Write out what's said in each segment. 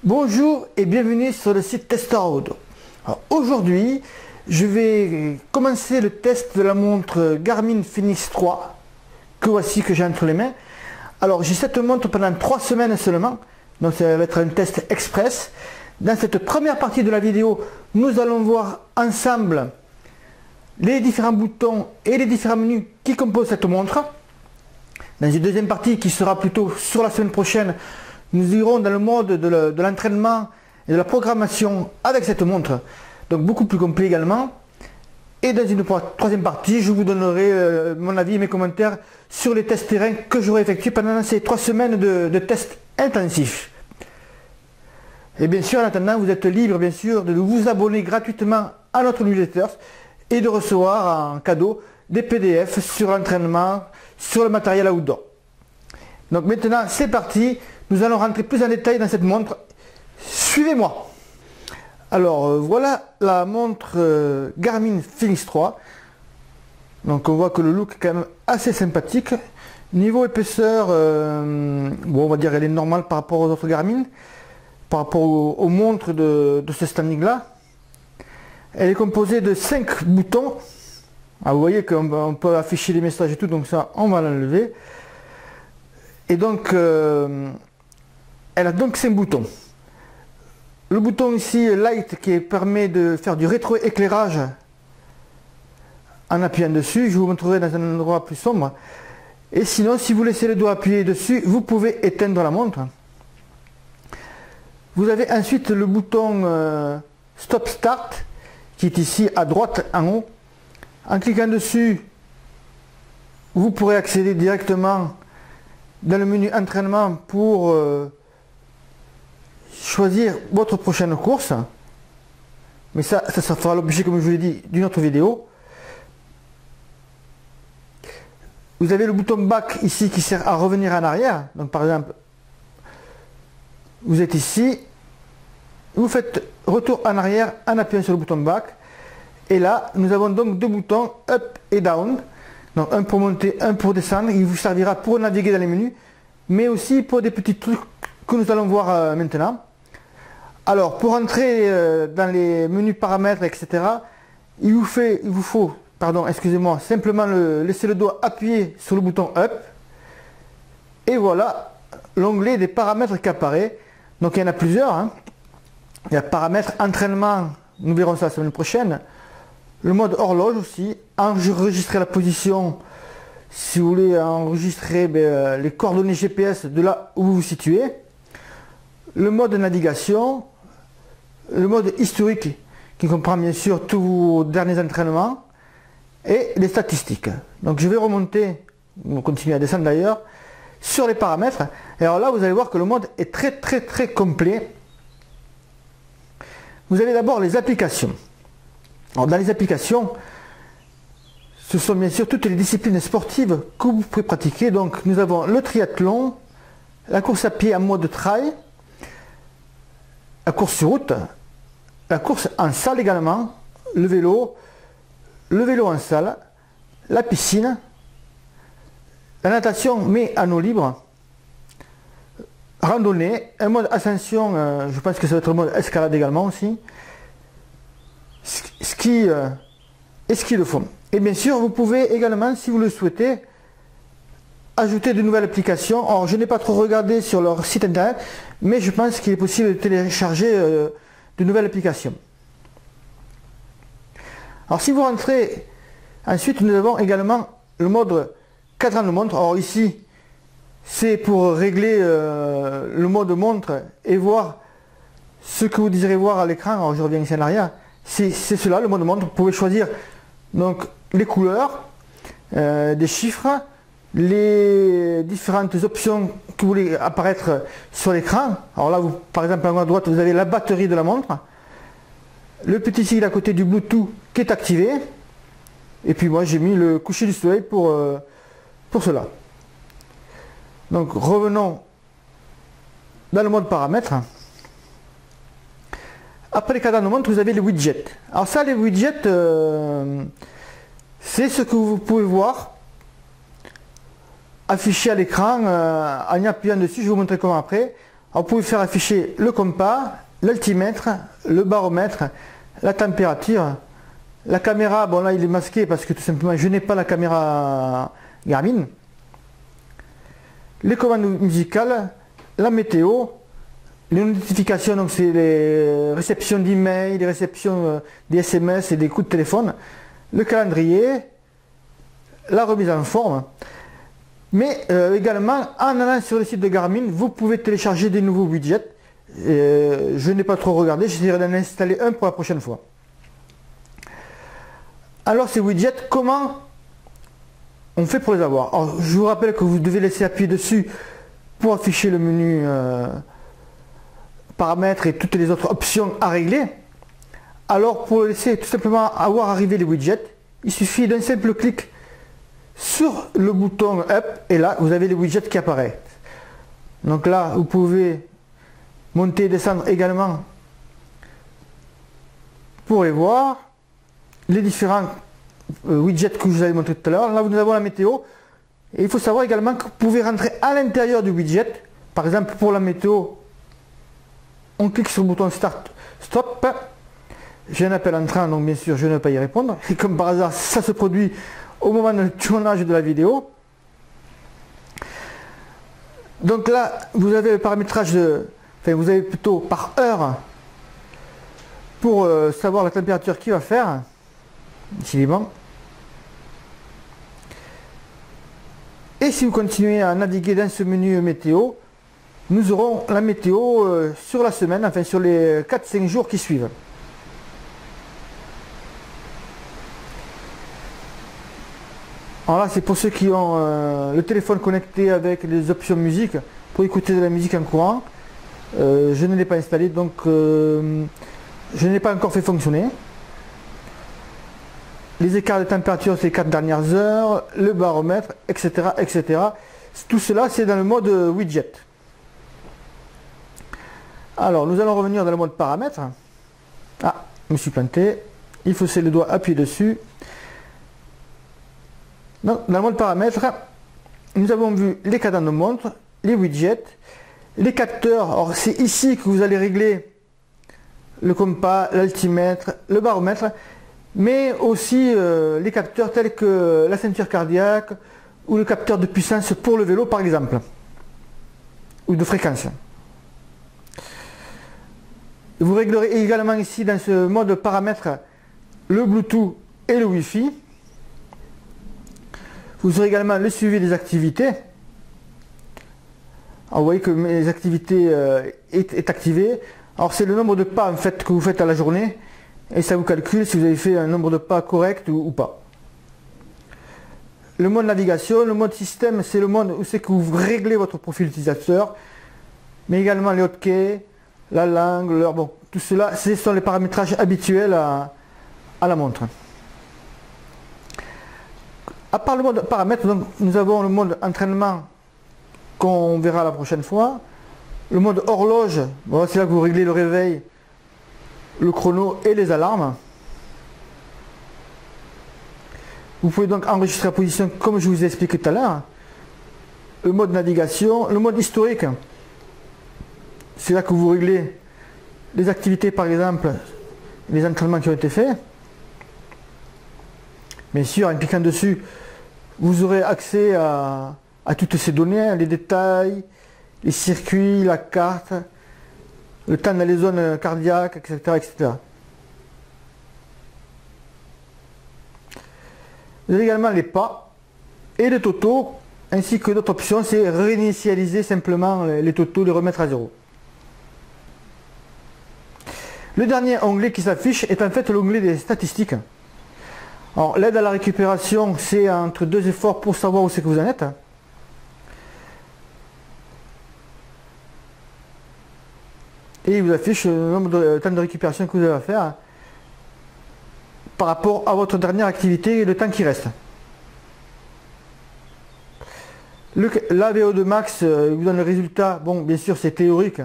Bonjour et bienvenue sur le site Testeur Auto. Aujourd'hui, je vais commencer le test de la montre Garmin Fenix 3 que voici, que j'ai entre les mains. Alors j'ai cette montre pendant 3 semaines seulement, donc ça va être un test express. Dans cette première partie de la vidéo, nous allons voir ensemble les différents boutons et les différents menus qui composent cette montre. Dans une deuxième partie qui sera plutôt sur la semaine prochaine, nous irons dans le mode de l'entraînement et de la programmation avec cette montre, donc beaucoup plus complet également. Et dans une troisième partie, je vous donnerai mon avis et mes commentaires sur les tests terrain que j'aurai effectués pendant ces 3 semaines de tests intensifs. Et bien sûr, en attendant, vous êtes libre bien sûr de vous abonner gratuitement à notre newsletter et de recevoir en cadeau des PDF sur l'entraînement, sur le matériel outdoor. Donc maintenant, c'est parti. Nous allons rentrer plus en détail dans cette montre. Suivez-moi. Alors voilà la montre Garmin Fenix 3. Donc on voit que le look est quand même assez sympathique. Niveau épaisseur, bon, on va dire elle est normale par rapport aux autres Garmin, par rapport aux montres de ce standing là. Elle est composée de 5 boutons. Ah, vous voyez qu'on peut afficher les messages et tout, donc ça on va l'enlever. Et donc elle a donc 5 boutons. Le bouton ici Light qui permet de faire du rétroéclairage en appuyant dessus. Je vous montrerai dans un endroit plus sombre. Et sinon, si vous laissez le doigt appuyé dessus, vous pouvez éteindre la montre. Vous avez ensuite le bouton Stop Start qui est ici à droite en haut. En cliquant dessus, vous pourrez accéder directement dans le menu entraînement pour choisir votre prochaine course. Mais ça fera l'objet, comme je vous l'ai dit, d'une autre vidéo. Vous avez le bouton back ici qui sert à revenir en arrière. Donc par exemple, vous êtes ici, vous faites retour en arrière en appuyant sur le bouton back. Et là, nous avons donc 2 boutons up et down. Donc un pour monter, un pour descendre. Il vous servira pour naviguer dans les menus, mais aussi pour des petits trucs que nous allons voir maintenant. Alors pour entrer dans les menus paramètres, etc., il vous faut, excusez-moi, simplement laisser le doigt appuyé sur le bouton up. Et voilà l'onglet des paramètres qui apparaît. Donc il y en a plusieurs. Hein. Il y a paramètres entraînement, nous verrons ça la semaine prochaine. Le mode horloge aussi, enregistrer la position, si vous voulez enregistrer les coordonnées GPS de là où vous vous situez. Le mode navigation, le mode historique qui comprend bien sûr tous vos derniers entraînements et les statistiques. Donc je vais remonter, on continue à descendre d'ailleurs, sur les paramètres. Et alors là vous allez voir que le mode est très complet. Vous avez d'abord les applications. Alors dans les applications, ce sont bien sûr toutes les disciplines sportives que vous pouvez pratiquer. Donc nous avons le triathlon, la course à pied en mode trail, la course sur route, la course en salle également, le vélo en salle, la piscine, la natation mais en eau libre, randonnée, un mode ascension, je pense que ça va être le mode escalade également aussi, ski et ski de fond. Et bien sûr, vous pouvez également, si vous le souhaitez, ajouter de nouvelles applications. Alors, je n'ai pas trop regardé sur leur site internet, mais je pense qu'il est possible de télécharger de nouvelles applications. Alors, si vous rentrez, ensuite, nous avons également le mode cadran de montre. Alors ici, c'est pour régler le mode montre et voir ce que vous désirez voir à l'écran. Alors, je reviens ici en arrière. C'est cela, le mode montre. Vous pouvez choisir donc les couleurs, des chiffres, les différentes options que vous voulez apparaître sur l'écran. Alors là, vous, par exemple, en haut à droite, vous avez la batterie de la montre, le petit sigle à côté du Bluetooth qui est activé, et puis moi j'ai mis le coucher du soleil pour cela. Donc revenons dans le mode paramètres. Après les cadrans de montre, vous avez les widgets. Alors ça, les widgets, c'est ce que vous pouvez voir affiché à l'écran en y appuyant dessus. Je vais vous montrer comment après. Alors, vous pouvez faire afficher le compas, l'altimètre, le baromètre, la température, la caméra. Bon là il est masqué parce que tout simplement je n'ai pas la caméra Garmin. Les commandes musicales, la météo, les notifications, donc c'est les réceptions d'emails, les réceptions des SMS et des coups de téléphone, le calendrier, la remise en forme. Mais également, en allant sur le site de Garmin, vous pouvez télécharger des nouveaux widgets. Je n'ai pas trop regardé, j'essaierai d'en installer un pour la prochaine fois. Alors ces widgets, comment on fait pour les avoir? Alors, je vous rappelle que vous devez laisser appuyer dessus pour afficher le menu paramètres et toutes les autres options à régler. Alors pour laisser tout simplement avoir arrivé les widgets, il suffit d'un simple clic sur le bouton Up et là vous avez les widgets qui apparaissent. Donc là vous pouvez monter et descendre également pour les voir. Les différents widgets que je vous avais montré tout à l'heure. Là nous avons la météo. Et il faut savoir également que vous pouvez rentrer à l'intérieur du widget. Par exemple pour la météo, on clique sur le bouton Start Stop. J'ai un appel entrant, donc bien sûr je ne vais pas y répondre. Et comme par hasard ça se produit au moment du tournage de la vidéo. Donc là vous avez le paramétrage enfin vous avez plutôt par heure pour savoir la température qu'il va faire ici bon. Et si vous continuez à naviguer dans ce menu météo, nous aurons la météo sur la semaine, enfin sur les 4-5 jours qui suivent. Alors là c'est pour ceux qui ont le téléphone connecté avec les options musique pour écouter de la musique en courant. Je ne l'ai pas installé, donc je ne l'ai pas encore fait fonctionner. Les écarts de température ces 4 dernières heures, le baromètre, etc. etc. Tout cela c'est dans le mode widget. Alors nous allons revenir dans le mode paramètres. Ah, je me suis planté. Il faut c'est le doigt appuyer dessus. Donc, dans le mode paramètres, nous avons vu les cadrans de montre, les widgets, les capteurs. Alors c'est ici que vous allez régler le compas, l'altimètre, le baromètre, mais aussi les capteurs tels que la ceinture cardiaque ou le capteur de puissance pour le vélo par exemple, ou de fréquence. Vous réglerez également ici dans ce mode paramètres le Bluetooth et le Wi-Fi. Vous aurez également le suivi des activités. Alors, vous voyez que mes activités est activé. Alors c'est le nombre de pas en fait que vous faites à la journée et ça vous calcule si vous avez fait un nombre de pas correct ou pas. Le mode navigation, le mode système, c'est le mode où c'est que vous réglez votre profil utilisateur, mais également les hotkeys, la langue, l'heure, bon, tout cela, ce sont les paramétrages habituels à la montre. À part le mode paramètres, donc, nous avons le mode entraînement qu'on verra la prochaine fois. Le mode horloge, bon, c'est là que vous réglez le réveil, le chrono et les alarmes. Vous pouvez donc enregistrer la position comme je vous ai expliqué tout à l'heure. Le mode navigation, le mode historique, c'est là que vous réglez les activités par exemple, les entraînements qui ont été faits. Bien sûr, en cliquant dessus, vous aurez accès à toutes ces données, les détails, les circuits, la carte, le temps dans les zones cardiaques, etc. etc. Vous avez également les pas et les totaux, ainsi que d'autres options, c'est réinitialiser simplement les totaux, les remettre à zéro. Le dernier onglet qui s'affiche est en fait l'onglet des statistiques. Alors l'aide à la récupération, c'est entre deux efforts pour savoir où c'est que vous en êtes. Et il vous affiche le nombre de temps de récupération que vous avez à faire par rapport à votre dernière activité et le temps qui reste. La VO2 max vous donne le résultat, bon bien sûr c'est théorique,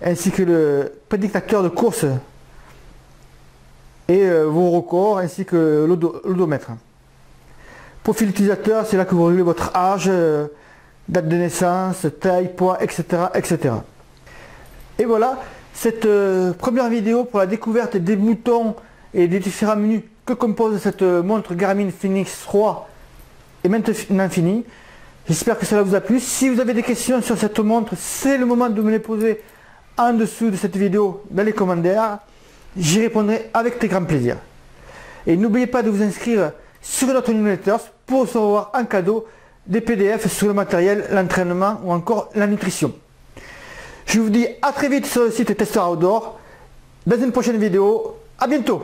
ainsi que le prédicteur de course et vos records ainsi que l'odomètre. Profil utilisateur, c'est là que vous réglez votre âge, date de naissance, taille, poids, etc. etc. Et voilà, cette première vidéo pour la découverte des boutons et des différents menus que compose cette montre Garmin Fenix 3 est maintenant finie. J'espère que cela vous a plu. Si vous avez des questions sur cette montre, c'est le moment de me les poser en dessous de cette vidéo dans les commentaires. J'y répondrai avec très grand plaisir. Et n'oubliez pas de vous inscrire sur notre newsletter pour recevoir en cadeau des PDF sur le matériel, l'entraînement ou encore la nutrition. Je vous dis à très vite sur le site Tester Outdoor. Dans une prochaine vidéo, à bientôt.